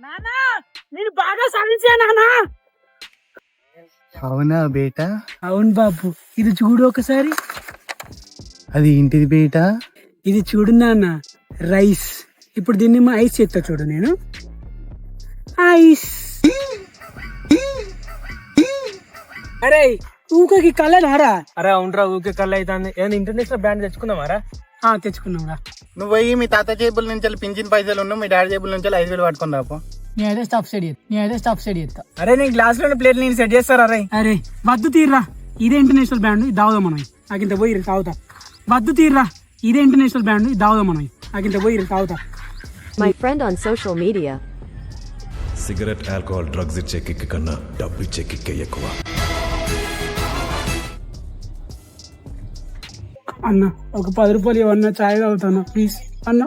నానా నేను బాగా చదివా నానా. అవునా బేటా? అవును బాబు, ఇది చూడు ఒకసారి. అది ఏంటిది బేటా? ఇది చూడు నాన్న, రైస్. ఇప్పుడు దీన్ని మా ఐస్ చేస్తా చూడు. నేను ఐస్. అరే ఊకకి కళ్ళ నారా. అరే అవునరా, ఊకే కళ్ళు అవుతుంది. ఏదైనా ఇంటర్నేషనల్ బ్రాండ్ తెచ్చుకుందామారా? తెచ్చుకున్నాంరా. నువ్వు పోయి మీ తాత జేబుల నుంచి పింఛన్ పైసలు ఉన్నావు, మీ డాడీ జేబుల నుంచి 5,000 పట్టుకుని రాపో. నేనైతే స్టాప్ సైడ్ చేస్తా. అరే నీ గ్లాస్ లో ప్లేట్ నేను సెట్ చేస్తారా? అరే అరే వద్దు తీర్రా, ఇదే ఇంటర్నేషనల్ బ్రాండ్, ఇది దావుదాం మనం. నాకు ఇంత పోయి తాగుతా. వద్దు తీర్రా, ఇదే ఇంటర్నేషనల్ బ్రాండ్, ఇది దావుదాం మనం. నాకు ఇంత పోయి తాగుతా. My friend on social media. Cigarette, alcohol, drugs ఇచ్చే కిక్ కన్నా డబ్బు ఇచ్చే కిక్కే ఎక్కువ. అన్న ఒక 10 రూపాయలు ఇవ్వన్నా, చాయ్ తాగుతాను ప్లీజ్ అన్న.